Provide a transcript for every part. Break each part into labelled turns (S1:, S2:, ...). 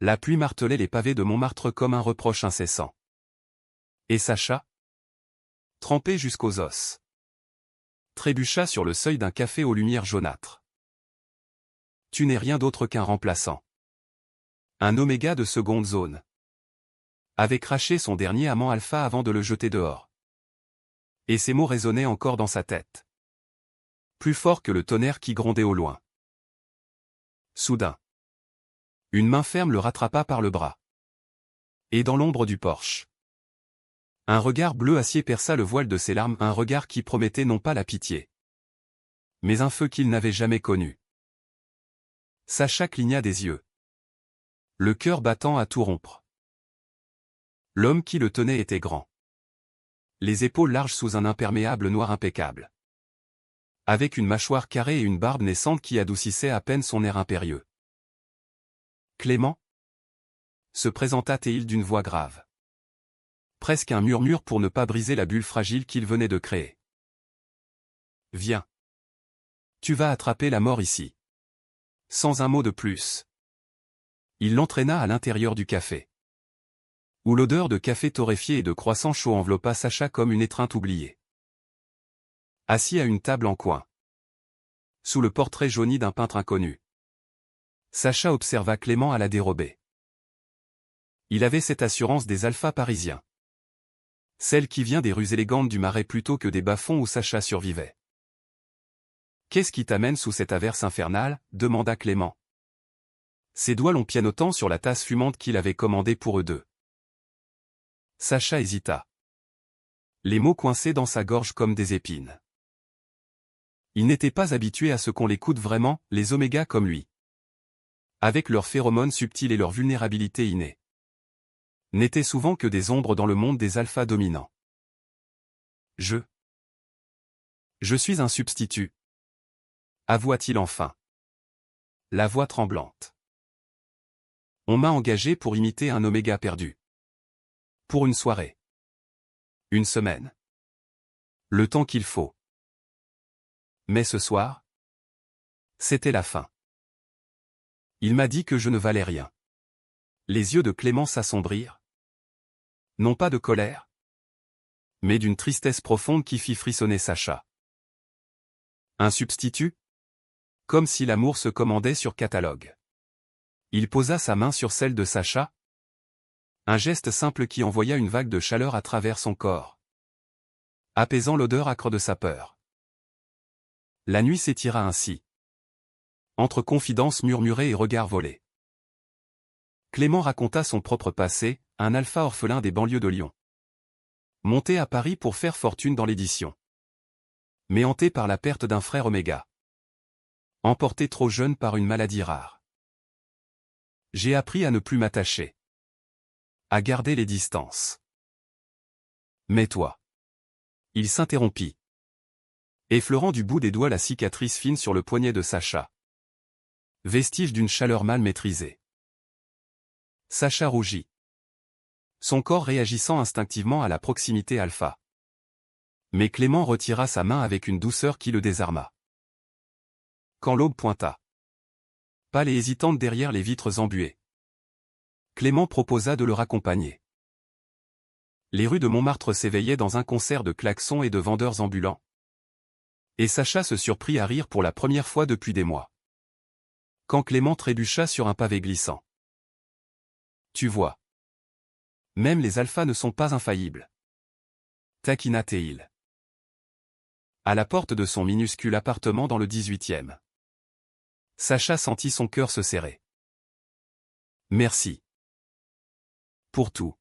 S1: La pluie martelait les pavés de Montmartre comme un reproche incessant. Et Sacha, trempé jusqu'aux os, trébucha sur le seuil d'un café aux lumières jaunâtres. Tu n'es rien d'autre qu'un remplaçant. Un oméga de seconde zone. Avait craché son dernier amant alpha avant de le jeter dehors. Et ces mots résonnaient encore dans sa tête. Plus fort que le tonnerre qui grondait au loin. Soudain, une main ferme le rattrapa par le bras. Et dans l'ombre du porche, un regard bleu acier perça le voile de ses larmes, un regard qui promettait non pas la pitié, mais un feu qu'il n'avait jamais connu. Sacha cligna des yeux, le cœur battant à tout rompre. L'homme qui le tenait était grand. Les épaules larges sous un imperméable noir impeccable. Avec une mâchoire carrée et une barbe naissante qui adoucissait à peine son air impérieux. Clément, se présenta-t-il d'une voix grave. Presque un murmure pour ne pas briser la bulle fragile qu'il venait de créer. Viens. Tu vas attraper la mort ici. Sans un mot de plus. Il l'entraîna à l'intérieur du café, où l'odeur de café torréfié et de croissant chaud enveloppa Sacha comme une étreinte oubliée. Assis à une table en coin, sous le portrait jauni d'un peintre inconnu, Sacha observa Clément à la dérobée. Il avait cette assurance des alphas parisiens. Celle qui vient des rues élégantes du Marais plutôt que des bas-fonds où Sacha survivait. « Qu'est-ce qui t'amène sous cette averse infernale » demanda Clément. Ses doigts longs pianotant sur la tasse fumante qu'il avait commandée pour eux deux. Sacha hésita. Les mots coincés dans sa gorge comme des épines. Il n'était pas habitué à ce qu'on l'écoute vraiment, les omégas comme lui. Avec leurs phéromones subtils et leur vulnérabilité innée. N'étaient souvent que des ombres dans le monde des alphas dominants. Je suis un substitut. Avoua-t-il enfin. La voix tremblante. On m'a engagé pour imiter un oméga perdu. Pour une soirée. Une semaine. Le temps qu'il faut. Mais ce soir, c'était la fin. Il m'a dit que je ne valais rien. Les yeux de Clément s'assombrirent. Non pas de colère, mais d'une tristesse profonde qui fit frissonner Sacha. Un substitut? Comme si l'amour se commandait sur catalogue. Il posa sa main sur celle de Sacha. Un geste simple qui envoya une vague de chaleur à travers son corps, apaisant l'odeur âcre de sa peur. La nuit s'étira ainsi. Entre confidences murmurées et regards volés. Clément raconta son propre passé, un alpha orphelin des banlieues de Lyon. Monté à Paris pour faire fortune dans l'édition. Mais hanté par la perte d'un frère oméga. Emporté trop jeune par une maladie rare. J'ai appris à ne plus m'attacher. À garder les distances. Mais toi. Il s'interrompit. Effleurant du bout des doigts la cicatrice fine sur le poignet de Sacha. Vestige d'une chaleur mal maîtrisée. Sacha rougit. Son corps réagissant instinctivement à la proximité alpha. Mais Clément retira sa main avec une douceur qui le désarma. Quand l'aube pointa, pâle et hésitante derrière les vitres embuées, Clément proposa de le raccompagner. Les rues de Montmartre s'éveillaient dans un concert de klaxons et de vendeurs ambulants. Et Sacha se surprit à rire pour la première fois depuis des mois. Quand Clément trébucha sur un pavé glissant. Tu vois. Même les alphas ne sont pas infaillibles. Taquina-t-il. À la porte de son minuscule appartement dans le 18e. Sacha sentit son cœur se serrer. Merci. Pour tout.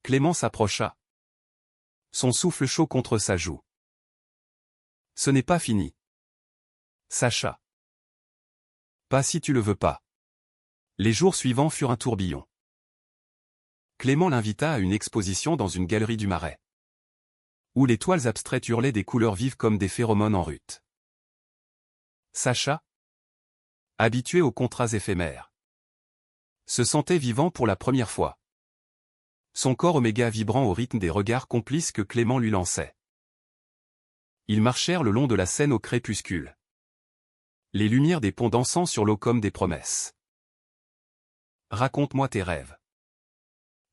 S1: Clément s'approcha. Son souffle chaud contre sa joue. Ce n'est pas fini. Sacha. Pas si tu le veux pas. Les jours suivants furent un tourbillon. Clément l'invita à une exposition dans une galerie du Marais, où les toiles abstraites hurlaient des couleurs vives comme des phéromones en rut. Sacha, habitué aux contrats éphémères, se sentait vivant pour la première fois. Son corps oméga vibrant au rythme des regards complices que Clément lui lançait. Ils marchèrent le long de la Seine au crépuscule. Les lumières des ponts dansant sur l'eau comme des promesses. Raconte-moi tes rêves.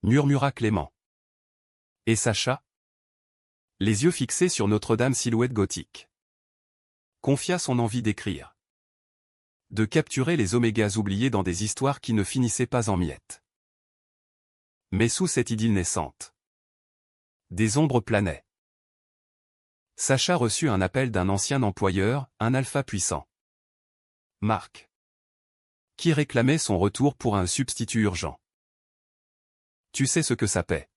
S1: Murmura Clément. Et Sacha? Les yeux fixés sur Notre-Dame silhouette gothique. Confia son envie d'écrire. De capturer les omégas oubliés dans des histoires qui ne finissaient pas en miettes. Mais sous cette idylle naissante, des ombres planaient. Sacha reçut un appel d'un ancien employeur, un alpha puissant. Marc. Qui réclamait son retour pour un substitut urgent. Tu sais ce que ça paie.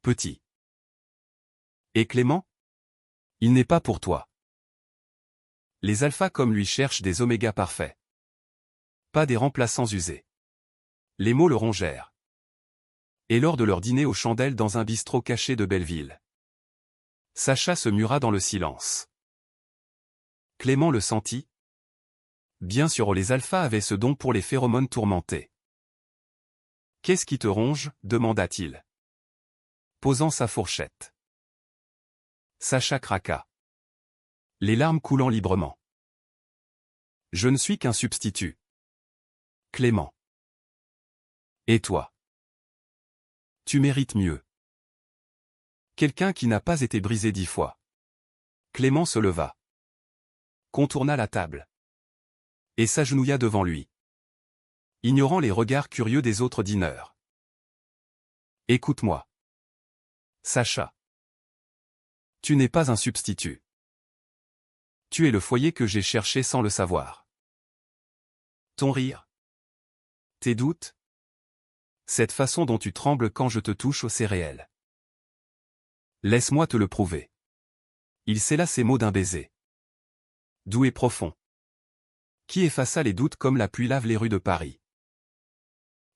S1: Petit. Et Clément? Il n'est pas pour toi. Les alphas comme lui cherchent des omégas parfaits. Pas des remplaçants usés. Les mots le rongèrent. Et lors de leur dîner aux chandelles dans un bistrot caché de Belleville, Sacha se mura dans le silence. Clément le sentit. Bien sûr, les alphas avaient ce don pour les phéromones tourmentés. Qu'est-ce qui te ronge? Demanda-t-il, posant sa fourchette. Sacha craqua, les larmes coulant librement. Je ne suis qu'un substitut. Clément. Et toi? Tu mérites mieux. Quelqu'un qui n'a pas été brisé 10 fois. Clément se leva, contourna la table et s'agenouilla devant lui, ignorant les regards curieux des autres dîneurs. Écoute-moi. Sacha. Tu n'es pas un substitut. Tu es le foyer que j'ai cherché sans le savoir. Ton rire. Tes doutes. Cette façon dont tu trembles quand je te touche, c'est réel. Laisse-moi te le prouver. Il scella ses mots d'un baiser. Doux et profond. Qui effaça les doutes comme la pluie lave les rues de Paris.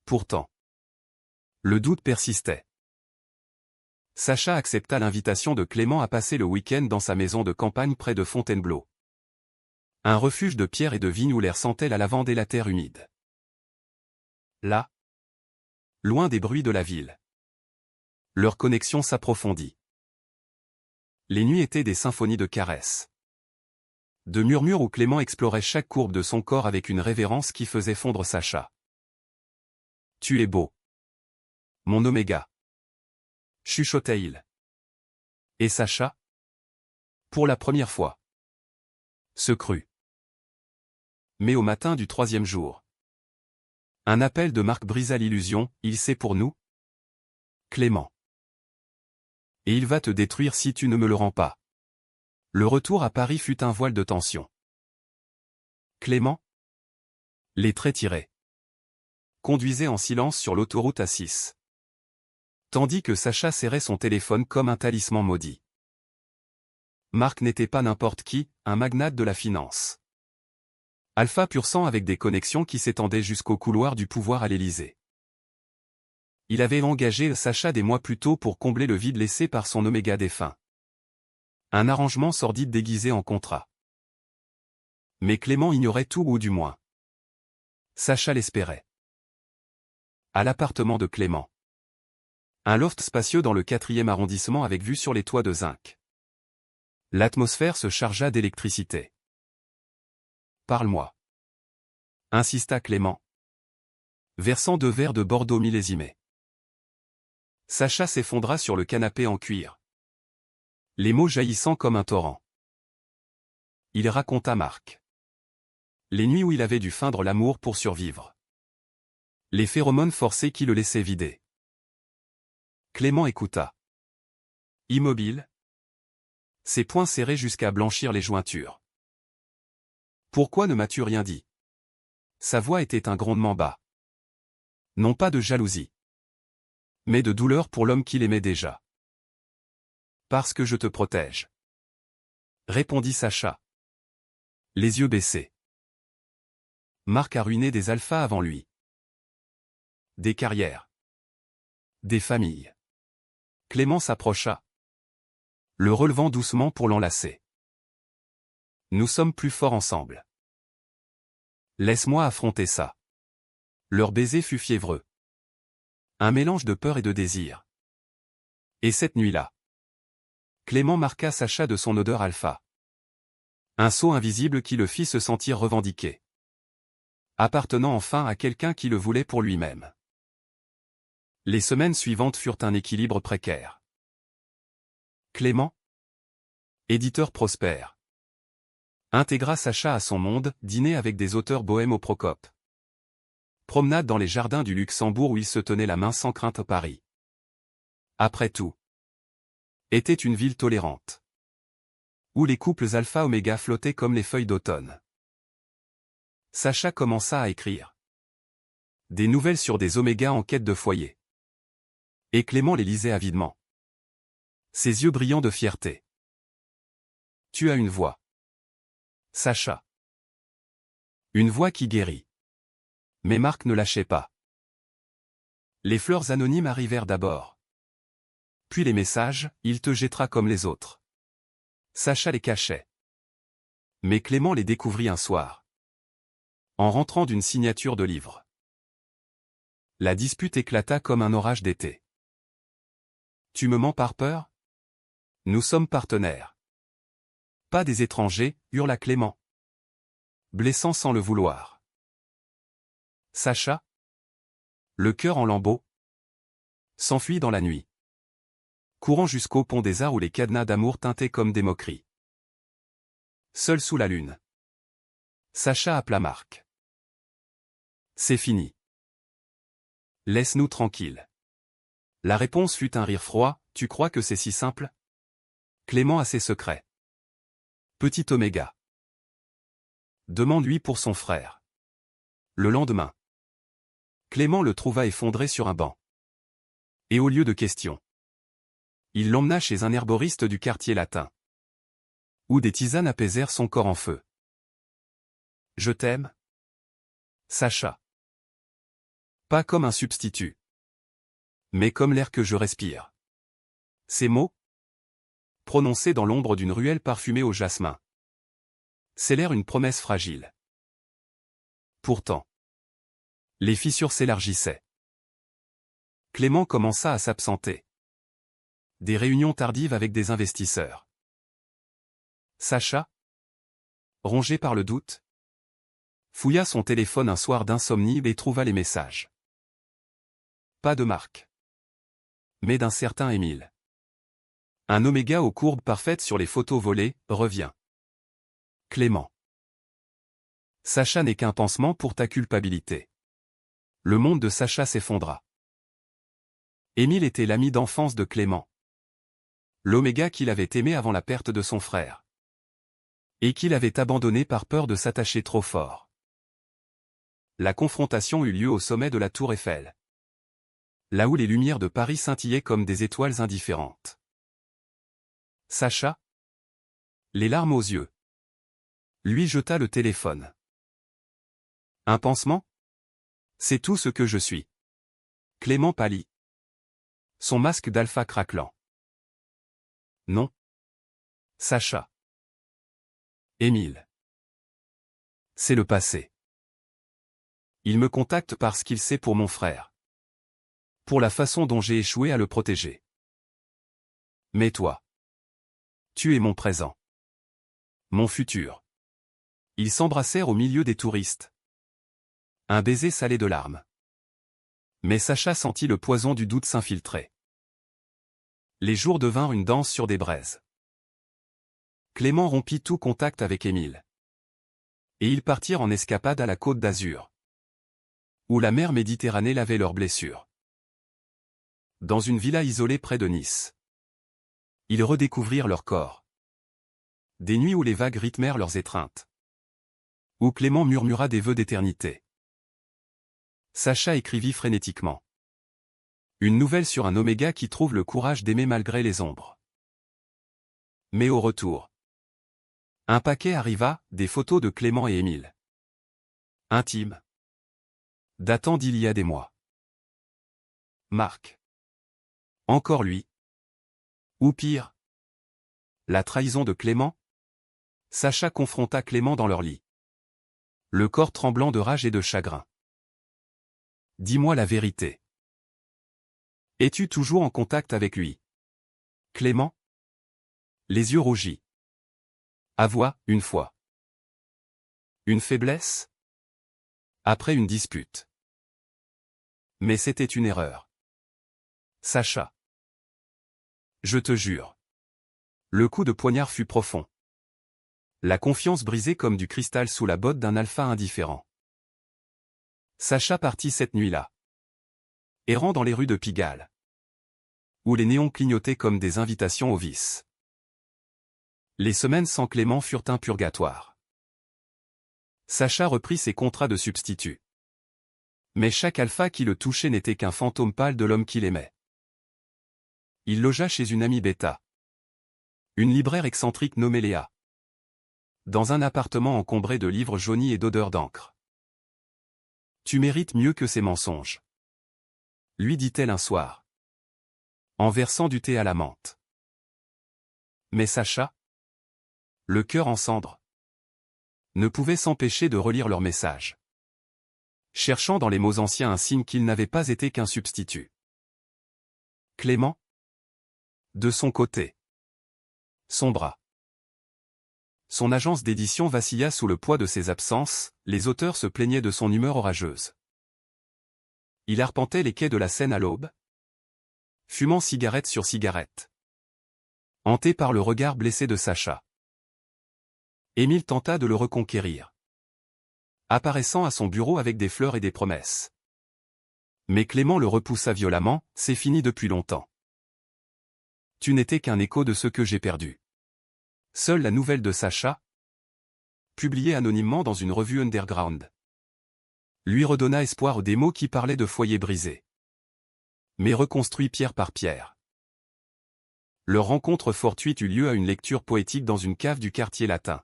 S1: Pourtant, le doute persistait. Sacha accepta l'invitation de Clément à passer le week-end dans sa maison de campagne près de Fontainebleau. Un refuge de pierre et de vigne où l'air sentait la lavande et la terre humide. Là, loin des bruits de la ville, leur connexion s'approfondit. Les nuits étaient des symphonies de caresses. De murmures où Clément explorait chaque courbe de son corps avec une révérence qui faisait fondre Sacha. Tu es beau. Mon oméga. Chuchotait-il. Et Sacha? Pour la première fois. Se crut. Mais au matin du 3e jour, un appel de Marc brisa l'illusion. Il sait pour nous? Clément. Et il va te détruire si tu ne me le rends pas. Le retour à Paris fut un voile de tension. Clément, les traits tirés, conduisait en silence sur l'autoroute A6. Tandis que Sacha serrait son téléphone comme un talisman maudit. Marc n'était pas n'importe qui, un magnate de la finance. Alpha pur sang avec des connexions qui s'étendaient jusqu'au couloir du pouvoir à l'Élysée. Il avait engagé Sacha des mois plus tôt pour combler le vide laissé par son oméga défunt. Un arrangement sordide déguisé en contrat. Mais Clément ignorait tout ou du moins. Sacha l'espérait. À l'appartement de Clément. Un loft spacieux dans le 4e arrondissement avec vue sur les toits de zinc. L'atmosphère se chargea d'électricité. Parle-moi. Insista Clément, versant 2 verres de Bordeaux millésimés. Sacha s'effondra sur le canapé en cuir, les mots jaillissant comme un torrent. Il raconta Marc. Les nuits où il avait dû feindre l'amour pour survivre. Les phéromones forcés qui le laissaient vider. Clément écouta. Immobile. Ses poings serrés jusqu'à blanchir les jointures. Pourquoi ne m'as-tu rien dit? Sa voix était un grondement bas. Non pas de jalousie, mais de douleur pour l'homme qu'il aimait déjà. Parce que je te protège, répondit Sacha, les yeux baissés. Marc a ruiné des alphas avant lui. Des carrières. Des familles. Clément s'approcha, le relevant doucement pour l'enlacer. Nous sommes plus forts ensemble. Laisse-moi affronter ça. Leur baiser fut fiévreux. Un mélange de peur et de désir. Et cette nuit-là, Clément marqua Sacha de son odeur alpha. Un sceau invisible qui le fit se sentir revendiqué. appartenant enfin à quelqu'un qui le voulait pour lui-même. Les semaines suivantes furent un équilibre précaire. Clément, éditeur prospère, intégra Sacha à son monde, dîner avec des auteurs bohèmes au Procope. Promenade dans les jardins du Luxembourg où il se tenait la main sans crainte à Paris. Après tout, était une ville tolérante, où les couples alpha-oméga flottaient comme les feuilles d'automne. Sacha commença à écrire des nouvelles sur des omégas en quête de foyer. Et Clément les lisait avidement, ses yeux brillants de fierté. Tu as une voix, Sacha. Une voix qui guérit. Mais Marc ne lâchait pas. Les fleurs anonymes arrivèrent d'abord. Puis les messages, il te jettera comme les autres. Sacha les cachait. Mais Clément les découvrit un soir, en rentrant d'une signature de livre. La dispute éclata comme un orage d'été. Tu me mens par peur? Nous sommes partenaires. Pas des étrangers, hurla Clément, blessant sans le vouloir. Sacha, le cœur en lambeaux, s'enfuit dans la nuit, courant jusqu'au pont des Arts où les cadenas d'amour tintaient comme des moqueries. Seul sous la lune, Sacha appela Marc. C'est fini. Laisse-nous tranquilles. La réponse fut un rire froid. Tu crois que c'est si simple? Clément a ses secrets. Petit oméga. Demande-lui pour son frère. Le lendemain, Clément le trouva effondré sur un banc. Et au lieu de questions, il l'emmena chez un herboriste du quartier latin, où des tisanes apaisèrent son corps en feu. Je t'aime, Sacha. Pas comme un substitut, mais comme l'air que je respire. Ces mots, prononcés dans l'ombre d'une ruelle parfumée au jasmin, scellèrent une promesse fragile. Pourtant, les fissures s'élargissaient. Clément commença à s'absenter. Des réunions tardives avec des investisseurs. Sacha, rongé par le doute, fouilla son téléphone un soir d'insomnie et trouva les messages. Pas de Marc, mais d'un certain Émile. Un oméga aux courbes parfaites sur les photos volées, revient. Clément. Sacha n'est qu'un pansement pour ta culpabilité. Le monde de Sacha s'effondra. Émile était l'ami d'enfance de Clément. L'oméga qu'il avait aimé avant la perte de son frère. Et qu'il avait abandonné par peur de s'attacher trop fort. La confrontation eut lieu au sommet de la tour Eiffel. Là où les lumières de Paris scintillaient comme des étoiles indifférentes. Sacha, les larmes aux yeux, lui jeta le téléphone. Un pansement? C'est tout ce que je suis. Clément pâlit. Son masque d'alpha craquelant. Non. Sacha. Émile. C'est le passé. Il me contacte parce qu'il sait pour mon frère. Pour la façon dont j'ai échoué à le protéger. Mais toi, tu es mon présent. Mon futur. Ils s'embrassèrent au milieu des touristes. Un baiser salé de larmes. Mais Sacha sentit le poison du doute s'infiltrer. Les jours devinrent une danse sur des braises. Clément rompit tout contact avec Émile. Et ils partirent en escapade à la Côte d'Azur, où la mer Méditerranée lavait leurs blessures. Dans une villa isolée près de Nice. Ils redécouvrirent leur corps. Des nuits où les vagues rythmèrent leurs étreintes. Où Clément murmura des vœux d'éternité. Sacha écrivit frénétiquement. Une nouvelle sur un oméga qui trouve le courage d'aimer malgré les ombres. Mais au retour, un paquet arriva, des photos de Clément et Émile. Intimes. Datant d'il y a des mois. Marc. Encore lui. Ou pire. La trahison de Clément? Sacha confronta Clément dans leur lit. Le corps tremblant de rage et de chagrin. Dis-moi la vérité. Es-tu toujours en contact avec lui? Clément? Les yeux rougis. Avoua, une fois. Une faiblesse? Après une dispute. Mais c'était une erreur. Sacha. Je te jure. Le coup de poignard fut profond. La confiance brisée comme du cristal sous la botte d'un alpha indifférent. Sacha partit cette nuit-là. Errant dans les rues de Pigalle. Où les néons clignotaient comme des invitations au vice. Les semaines sans Clément furent un purgatoire. Sacha reprit ses contrats de substitut. Mais chaque alpha qui le touchait n'était qu'un fantôme pâle de l'homme qu'il aimait. Il logea chez une amie bêta. Une libraire excentrique nommée Léa. Dans un appartement encombré de livres jaunis et d'odeurs d'encre. Tu mérites mieux que ces mensonges. Lui dit-elle un soir. En versant du thé à la menthe. Mais Sacha, le cœur en cendres, ne pouvait s'empêcher de relire leur message. Cherchant dans les mots anciens un signe qu'il n'avait pas été qu'un substitut. Clément, de son côté, sombra. Son agence d'édition vacilla sous le poids de ses absences, les auteurs se plaignaient de son humeur orageuse. Il arpentait les quais de la Seine à l'aube, fumant cigarette sur cigarette. Hanté par le regard blessé de Sacha. Émile tenta de le reconquérir. Apparaissant à son bureau avec des fleurs et des promesses. Mais Clément le repoussa violemment, c'est fini depuis longtemps. Tu n'étais qu'un écho de ce que j'ai perdu. Seule la nouvelle de Sacha, publiée anonymement dans une revue underground, lui redonna espoir des mots qui parlaient de foyers brisés. Mais reconstruits pierre par pierre. Leur rencontre fortuite eut lieu à une lecture poétique dans une cave du quartier latin.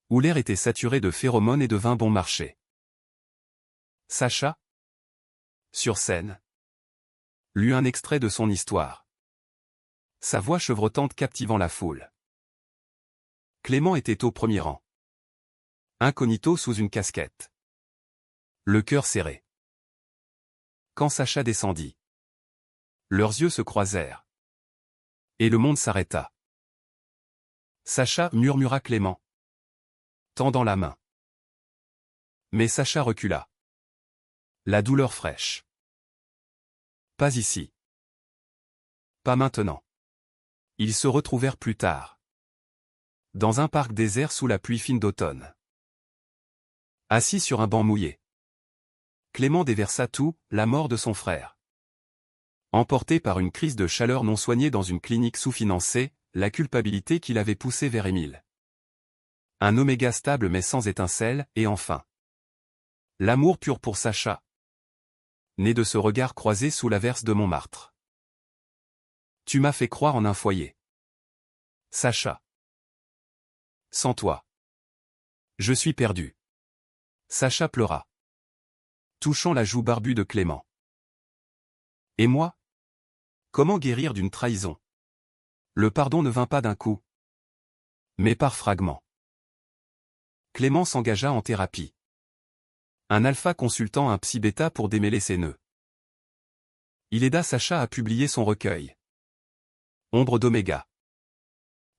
S1: Où l'air était saturé de phéromones et de vin bon marché. Sacha, sur scène, lut un extrait de son histoire. Sa voix chevrotante captivant la foule. Clément était au premier rang. Incognito sous une casquette. Le cœur serré. Quand Sacha descendit, leurs yeux se croisèrent. Et le monde s'arrêta. Sacha, murmura Clément, tendant la main. Mais Sacha recula. La douleur fraîche. Pas ici. Pas maintenant. Ils se retrouvèrent plus tard. Dans un parc désert sous la pluie fine d'automne. Assis sur un banc mouillé. Clément déversa tout, la mort de son frère. Emporté par une crise de chaleur non soignée dans une clinique sous-financée, la culpabilité qui l'avait poussé vers Émile. Un oméga stable mais sans étincelle, et enfin. L'amour pur pour Sacha. Né de ce regard croisé sous l'averse de Montmartre. Tu m'as fait croire en un foyer. Sacha. Sans toi. Je suis perdu. Sacha pleura. Touchant la joue barbue de Clément. Et moi? Comment guérir d'une trahison? Le pardon ne vint pas d'un coup. Mais par fragments. Clément s'engagea en thérapie. Un alpha consultant un psy bêta pour démêler ses nœuds. Il aida Sacha à publier son recueil. Ombre d'Oméga.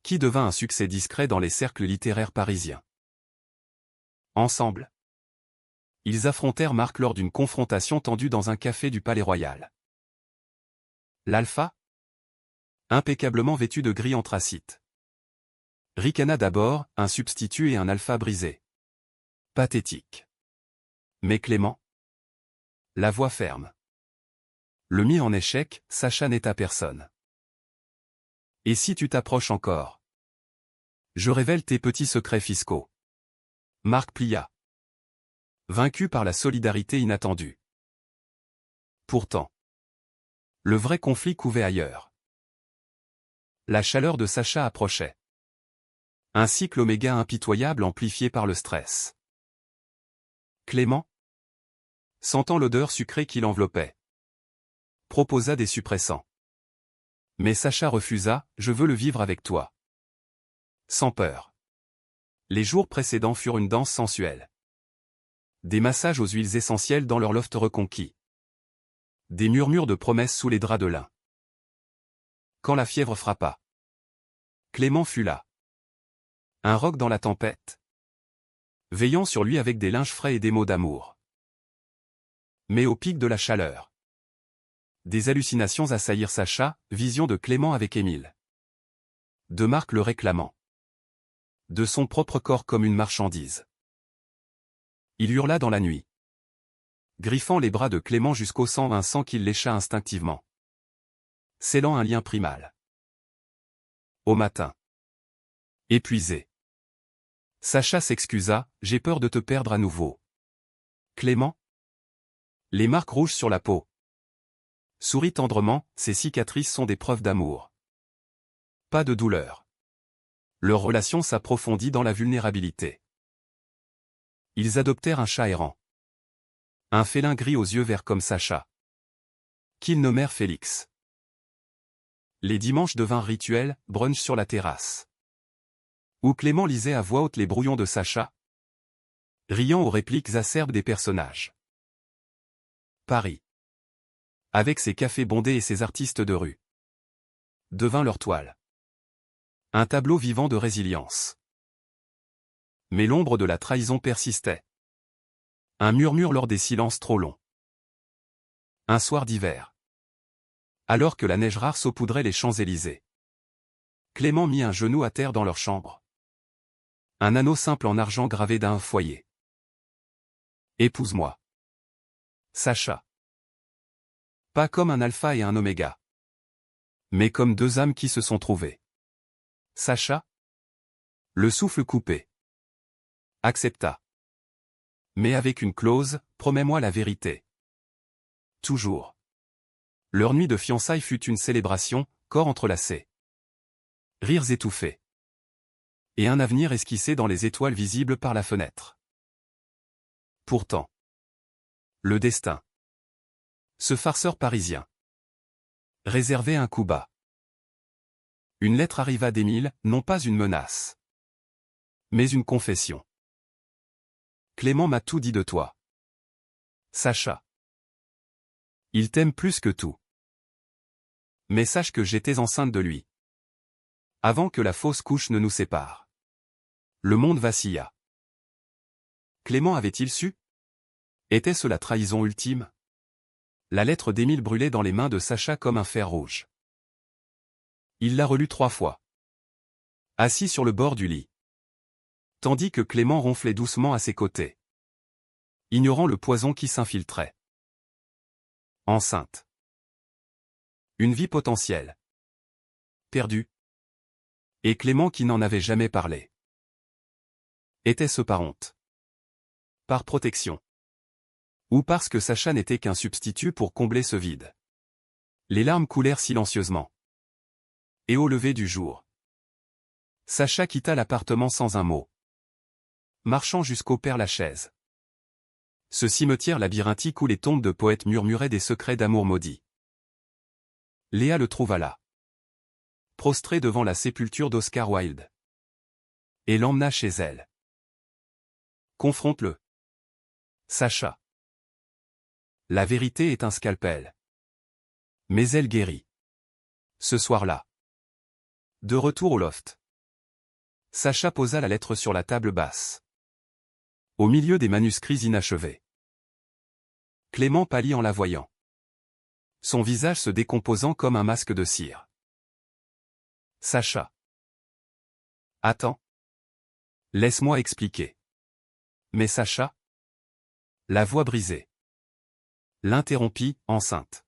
S1: Qui devint un succès discret dans les cercles littéraires parisiens. Ensemble, ils affrontèrent Marc lors d'une confrontation tendue dans un café du Palais Royal. L'alpha, impeccablement vêtu de gris anthracite, ricana d'abord, un substitut et un alpha brisé. Pathétique. Mais Clément, la voix ferme, le mit en échec, Sacha n'est à personne. Et si tu t'approches encore? Je révèle tes petits secrets fiscaux. Marc plia. Vaincu par la solidarité inattendue. Pourtant, le vrai conflit couvait ailleurs. La chaleur de Sacha approchait. Un cycle oméga impitoyable amplifié par le stress. Clément, sentant l'odeur sucrée qui l'enveloppait, proposa des suppressants. Mais Sacha refusa, je veux le vivre avec toi. Sans peur. Les jours précédents furent une danse sensuelle. Des massages aux huiles essentielles dans leur loft reconquis. Des murmures de promesses sous les draps de lin. Quand la fièvre frappa, Clément fut là. Un roc dans la tempête. veillant sur lui avec des linges frais et des mots d'amour. Mais au pic de la chaleur, des hallucinations assaillirent Sacha, vision de Clément avec Émile. De Marc le réclamant. De son propre corps comme une marchandise. Il hurla dans la nuit, griffant les bras de Clément jusqu'au sang, un sang qu'il lécha instinctivement, scellant un lien primal. Au matin, épuisé, Sacha s'excusa, « J'ai peur de te perdre à nouveau. » Clément? Les marques rouges sur la peau. Sourit tendrement, ces cicatrices sont des preuves d'amour. Pas de douleur. Leur relation s'approfondit dans la vulnérabilité. Ils adoptèrent un chat errant. Un félin gris aux yeux verts comme Sacha, qu'ils nommèrent Félix. Les dimanches devinrent rituels, brunch sur la terrasse, où Clément lisait à voix haute les brouillons de Sacha, riant aux répliques acerbes des personnages. Paris, avec ses cafés bondés et ses artistes de rue, devint leur toile. Un tableau vivant de résilience. Mais l'ombre de la trahison persistait. Un murmure lors des silences trop longs. Un soir d'hiver, alors que la neige rare saupoudrait les Champs-Élysées, Clément mit un genou à terre dans leur chambre. Un anneau simple en argent gravé d'un foyer. Épouse-moi. Sacha. Pas comme un alpha et un oméga, mais comme deux âmes qui se sont trouvées. Sacha, le souffle coupé, accepta. Mais avec une clause, promets-moi la vérité. Toujours. Leur nuit de fiançailles fut une célébration, corps entrelacés. Rires étouffés. Et un avenir esquissé dans les étoiles visibles par la fenêtre. Pourtant, le destin. Ce farceur parisien réservait un coup bas. Une lettre arriva d'Émile, non pas une menace, mais une confession. Clément m'a tout dit de toi. Sacha. Il t'aime plus que tout. Mais sache que j'étais enceinte de lui. Avant que la fausse couche ne nous sépare. Le monde vacilla. Clément avait-il su? Était-ce la trahison ultime? La lettre d'Émile brûlait dans les mains de Sacha comme un fer rouge. Il la relut 3 fois. Assis sur le bord du lit. Tandis que Clément ronflait doucement à ses côtés. Ignorant le poison qui s'infiltrait. Enceinte. Une vie potentielle. Perdue. Et Clément qui n'en avait jamais parlé. Était-ce par honte? Par protection? Ou parce que Sacha n'était qu'un substitut pour combler ce vide? Les larmes coulèrent silencieusement. Et au lever du jour, Sacha quitta l'appartement sans un mot, marchant jusqu'au Père-Lachaise. Ce cimetière labyrinthique où les tombes de poètes murmuraient des secrets d'amour maudits. Léa le trouva là, prostré devant la sépulture d'Oscar Wilde, et l'emmena chez elle. Confronte-le. Sacha. La vérité est un scalpel. Mais elle guérit. Ce soir-là. De retour au loft. Sacha posa la lettre sur la table basse. Au milieu des manuscrits inachevés. Clément pâlit en la voyant. Son visage se décomposant comme un masque de cire. Sacha. Attends. Laisse-moi expliquer. Mais Sacha? La voix brisée. L'interrompit, enceinte.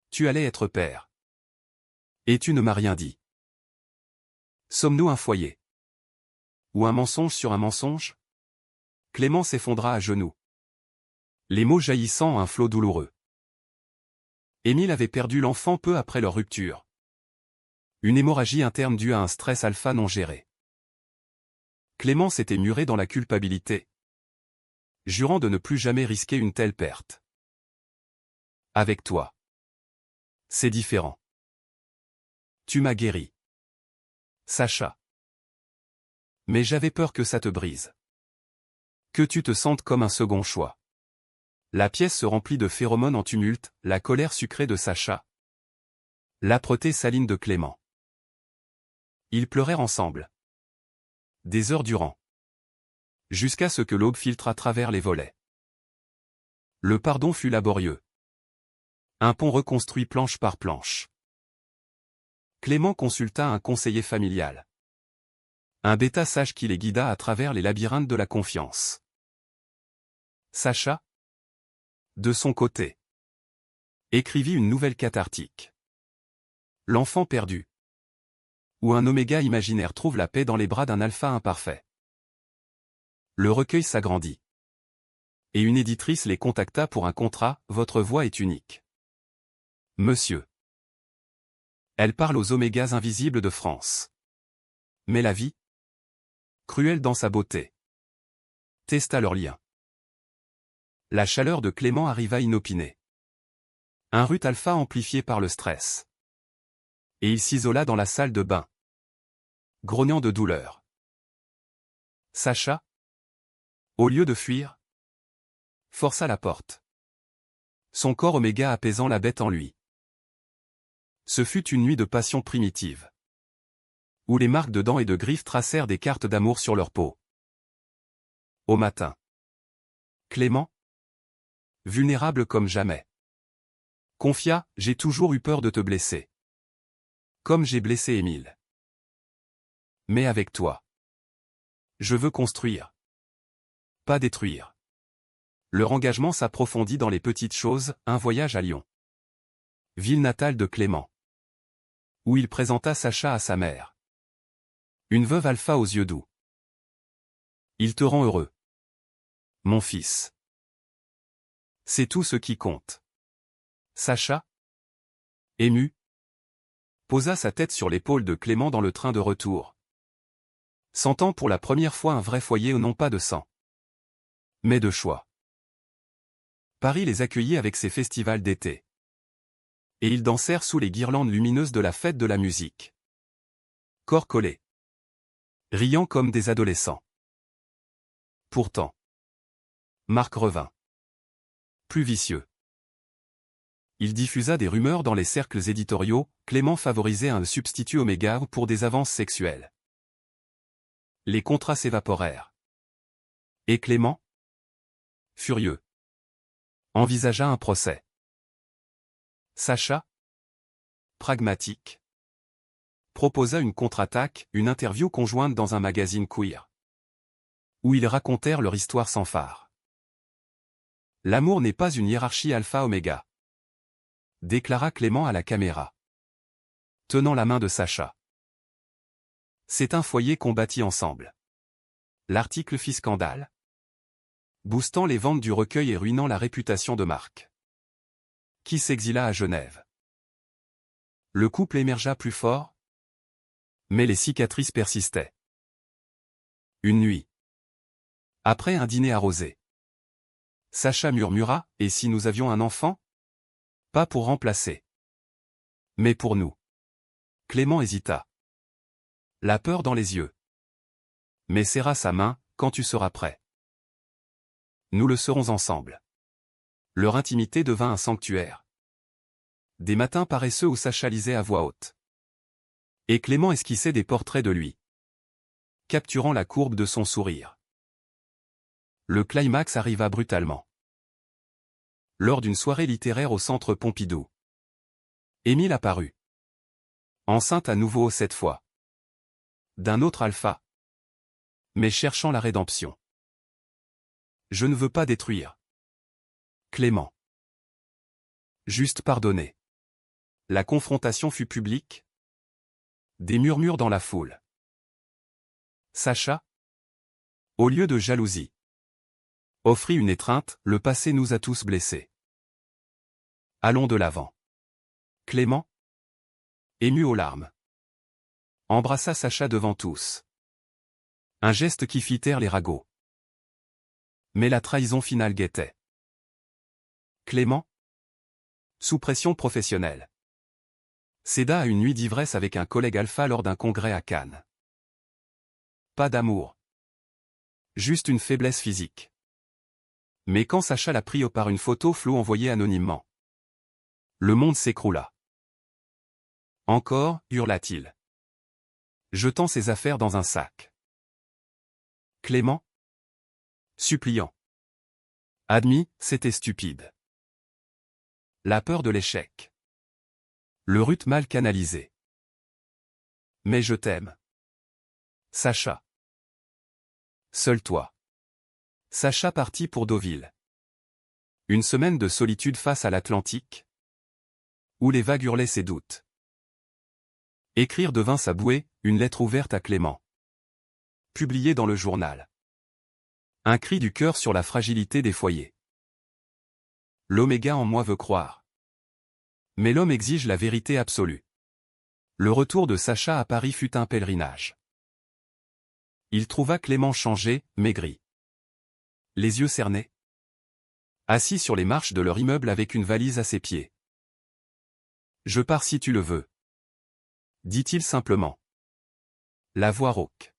S1: Tu allais être père. Et tu ne m'as rien dit. Sommes-nous un foyer? Ou un mensonge sur un mensonge? Clément s'effondra à genoux. Les mots jaillissant un flot douloureux. Émile avait perdu l'enfant peu après leur rupture. Une hémorragie interne due à un stress alpha non géré. Clément s'était muré dans la culpabilité, jurant de ne plus jamais risquer une telle perte. Avec toi, c'est différent. Tu m'as guéri. Sacha. Mais j'avais peur que ça te brise. Que tu te sentes comme un second choix. La pièce se remplit de phéromones en tumulte, la colère sucrée de Sacha. L'âpreté saline de Clément. Ils pleurèrent ensemble. Des heures durant. jusqu'à ce que l'aube filtre à travers les volets. Le pardon fut laborieux. Un pont reconstruit planche par planche. Clément consulta un conseiller familial. Un bêta sage qui les guida à travers les labyrinthes de la confiance. Sacha, de son côté, écrivit une nouvelle cathartique. L'enfant perdu. Où un oméga imaginaire trouve la paix dans les bras d'un alpha imparfait. Le recueil s'agrandit. Et une éditrice les contacta pour un contrat, votre voix est unique. Monsieur. Elle parle aux omégas invisibles de France. Mais la vie, cruelle dans sa beauté, testa leur lien. La chaleur de Clément arriva inopinée. Un rude alpha amplifié par le stress. Et il s'isola dans la salle de bain, grognant de douleur. Sacha, au lieu de fuir, força la porte. Son corps oméga apaisant la bête en lui. Ce fut une nuit de passion primitive, où les marques de dents et de griffes tracèrent des cartes d'amour sur leur peau. Au matin, Clément, vulnérable comme jamais, confia, j'ai toujours eu peur de te blesser. Comme j'ai blessé Émile. Mais avec toi, je veux construire, pas détruire. Leur engagement s'approfondit dans les petites choses, un voyage à Lyon, ville natale de Clément, où il présenta Sacha à sa mère. Une veuve alpha aux yeux doux. Il te rend heureux, mon fils. C'est tout ce qui compte. Sacha, ému, posa sa tête sur l'épaule de Clément dans le train de retour, sentant pour la première fois un vrai foyer non pas de sang, mais de choix. Paris les accueillit avec ses festivals d'été. Et ils dansèrent sous les guirlandes lumineuses de la fête de la musique. Corps collés, riant comme des adolescents. Pourtant, Marc revint. Plus vicieux. Il diffusa des rumeurs dans les cercles éditoriaux, Clément favorisait un substitut oméga pour des avances sexuelles. Les contrats s'évaporèrent. Et Clément, furieux, envisagea un procès. Sacha, pragmatique, proposa une contre-attaque, une interview conjointe dans un magazine queer, où ils racontèrent leur histoire sans phare. L'amour n'est pas une hiérarchie alpha-oméga, déclara Clément à la caméra, tenant la main de Sacha. C'est un foyer qu'on bâtit ensemble. L'article fit scandale, boostant les ventes du recueil et ruinant la réputation de Marc, qui s'exila à Genève. Le couple émergea plus fort, mais les cicatrices persistaient. Une nuit, après un dîner arrosé, Sacha murmura, et si nous avions un enfant? Pas pour remplacer, mais pour nous. Clément hésita, la peur dans les yeux, mais serra sa main, quand tu seras prêt. Nous le serons ensemble. Leur intimité devint un sanctuaire. Des matins paresseux où Sacha lisait à voix haute. Et Clément esquissait des portraits de lui, capturant la courbe de son sourire. Le climax arriva brutalement. Lors d'une soirée littéraire au centre Pompidou. Émile apparut. Enceinte à nouveau cette fois. D'un autre alpha. Mais cherchant la rédemption. Je ne veux pas détruire. Clément. Juste pardonner. La confrontation fut publique. Des murmures dans la foule. Sacha, au lieu de jalousie, offrit une étreinte, le passé nous a tous blessés. Allons de l'avant. Clément, ému aux larmes, embrassa Sacha devant tous. Un geste qui fit taire les ragots. Mais la trahison finale guettait. Clément, sous pression professionnelle, céda à une nuit d'ivresse avec un collègue alpha lors d'un congrès à Cannes. Pas d'amour. Juste une faiblesse physique. Mais quand Sacha la prit par une photo floue envoyée anonymement, le monde s'écroula. Encore, hurla-t-il, jetant ses affaires dans un sac. Clément, Suppliant. Admis, c'était stupide. La peur de l'échec. Le rut mal canalisé. Mais je t'aime. Sacha. Seul toi. Sacha partit pour Deauville. Une semaine de solitude face à l'Atlantique, où les vagues hurlaient ses doutes. Écrire devint sa bouée, une lettre ouverte à Clément. Publiée dans le journal. Un cri du cœur sur la fragilité des foyers. L'oméga en moi veut croire. Mais l'homme exige la vérité absolue. Le retour de Sacha à Paris fut un pèlerinage. Il trouva Clément changé, maigri. Les yeux cernés. Assis sur les marches de leur immeuble avec une valise à ses pieds. « Je pars si tu le veux. » dit-il simplement. La voix rauque.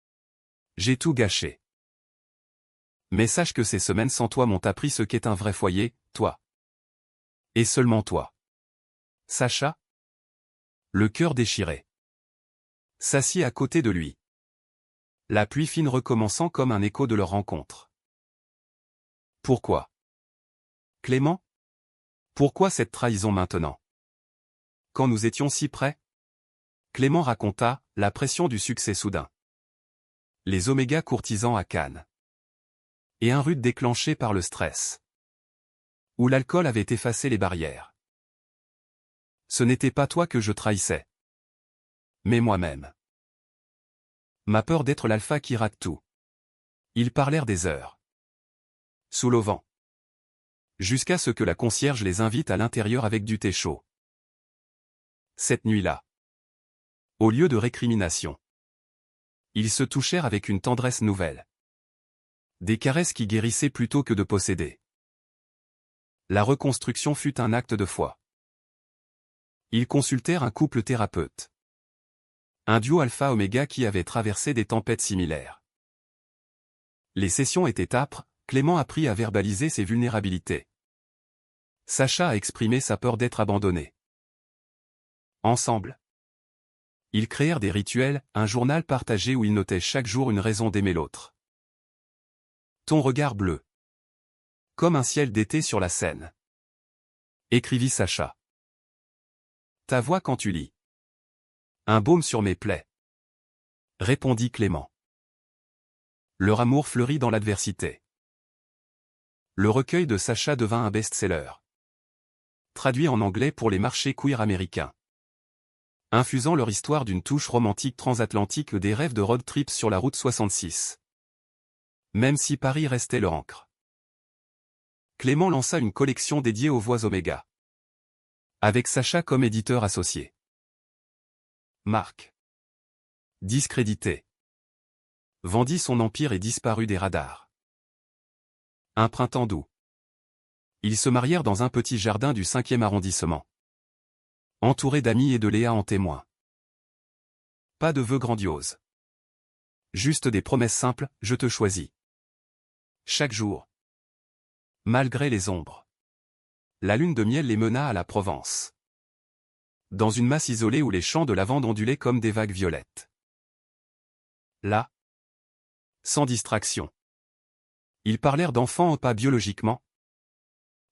S1: « J'ai tout gâché. Mais sache que ces semaines sans toi m'ont appris ce qu'est un vrai foyer, toi. Et seulement toi. » Sacha, le cœur déchiré, s'assit à côté de lui. La pluie fine recommençant comme un écho de leur rencontre. Pourquoi? Clément? Pourquoi cette trahison maintenant? Quand nous étions si près? Clément raconta, la pression du succès soudain. Les oméga courtisans à Cannes. Et un rude déclenché par le stress. Où l'alcool avait effacé les barrières. Ce n'était pas toi que je trahissais. Mais moi-même. Ma peur d'être l'alpha qui rate tout. Ils parlèrent des heures. Sous l'auvent. Jusqu'à ce que la concierge les invite à l'intérieur avec du thé chaud. Cette nuit-là. Au lieu de récrimination. Ils se touchèrent avec une tendresse nouvelle. Des caresses qui guérissaient plutôt que de posséder. La reconstruction fut un acte de foi. Ils consultèrent un couple thérapeute. Un duo alpha-oméga qui avait traversé des tempêtes similaires. Les sessions étaient âpres, Clément apprit à verbaliser ses vulnérabilités. Sacha a exprimé sa peur d'être abandonné. Ensemble, ils créèrent des rituels, un journal partagé où ils notaient chaque jour une raison d'aimer l'autre. Ton regard bleu. Comme un ciel d'été sur la Seine. Écrivit Sacha. Ta voix quand tu lis. Un baume sur mes plaies. Répondit Clément. Leur amour fleurit dans l'adversité. Le recueil de Sacha devint un best-seller. Traduit en anglais pour les marchés queer américains. Infusant leur histoire d'une touche romantique transatlantique des rêves de road trip sur la route 66. Même si Paris restait leur ancre. Clément lança une collection dédiée aux voix oméga. Avec Sacha comme éditeur associé. Marc. Discrédité. Vendit son empire et disparut des radars. Un printemps doux. Ils se marièrent dans un petit jardin du 5e arrondissement. Entourés d'amis et de Léa en témoin. Pas de vœux grandioses. Juste des promesses simples, je te choisis. Chaque jour. Malgré les ombres. La lune de miel les mena à la Provence. Dans une masse isolée où les champs de lavande ondulaient comme des vagues violettes. Là. Sans distraction. Ils parlèrent d'enfants pas biologiquement.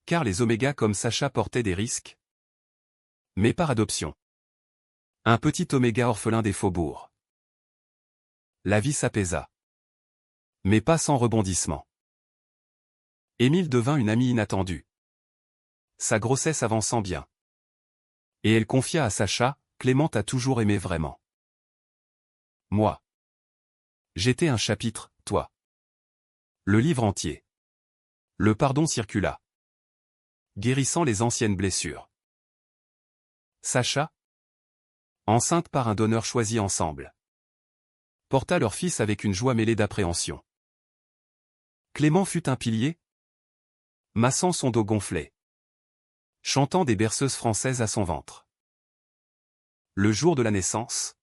S1: Car les oméga comme Sacha portaient des risques. Mais par adoption. Un petit oméga orphelin des faubourgs. La vie s'apaisa. Mais pas sans rebondissement. Émile devint une amie inattendue. Sa grossesse avançant bien. Et elle confia à Sacha, Clément t'a toujours aimé vraiment. Moi. J'étais un chapitre, toi. Le livre entier. Le pardon circula. Guérissant les anciennes blessures. Sacha, enceinte par un donneur choisi ensemble, porta leur fils avec une joie mêlée d'appréhension. Clément fut un pilier, massant son dos gonflé, chantant des berceuses françaises à son ventre. Le jour de la naissance,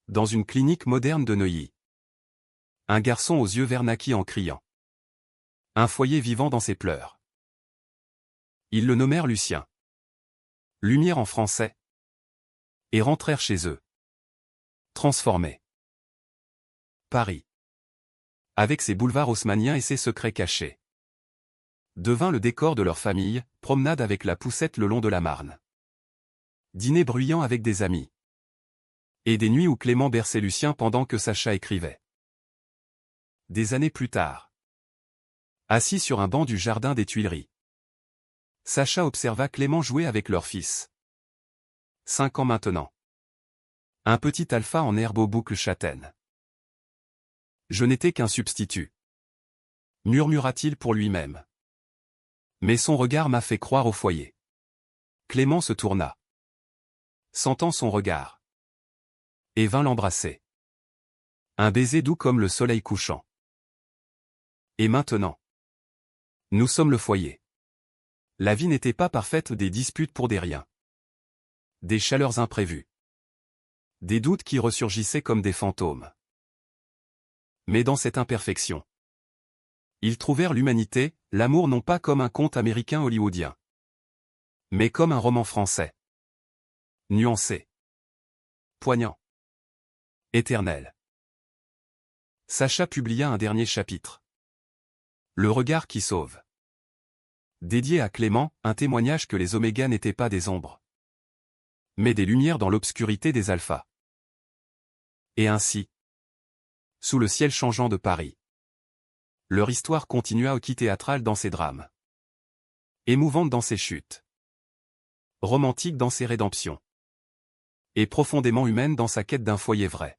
S1: dans une clinique moderne de Neuilly, un garçon aux yeux verts naquit en criant. Un foyer vivant dans ses pleurs. Ils le nommèrent Lucien. Lumière en français. Et rentrèrent chez eux. Transformés. Paris. avec ses boulevards haussmanniens et ses secrets cachés. Devint le décor de leur famille, promenade avec la poussette le long de la Marne. Dîner bruyant avec des amis. Et des nuits où Clément berçait Lucien pendant que Sacha écrivait. Des années plus tard. Assis sur un banc du jardin des Tuileries. Sacha observa Clément jouer avec leur fils. 5 ans maintenant. Un petit alpha en herbe aux boucles châtaines. Je n'étais qu'un substitut. Murmura-t-il pour lui-même. Mais son regard m'a fait croire au foyer. Clément se tourna. Sentant son regard. Et vint l'embrasser. Un baiser doux comme le soleil couchant. Et maintenant. Nous sommes le foyer. La vie n'était pas parfaite, des disputes pour des riens. Des chaleurs imprévues. Des doutes qui ressurgissaient comme des fantômes. Mais dans cette imperfection, ils trouvèrent l'humanité, l'amour non pas comme un conte américain hollywoodien, mais comme un roman français. Nuancé. Poignant. Éternel. Sacha publia un dernier chapitre. Le regard qui sauve. Dédié à Clément, un témoignage que les omégas n'étaient pas des ombres, mais des lumières dans l'obscurité des alphas. Et ainsi, sous le ciel changeant de Paris, leur histoire continua au théâtrale dans ses drames, émouvante dans ses chutes, romantique dans ses rédemptions, et profondément humaine dans sa quête d'un foyer vrai.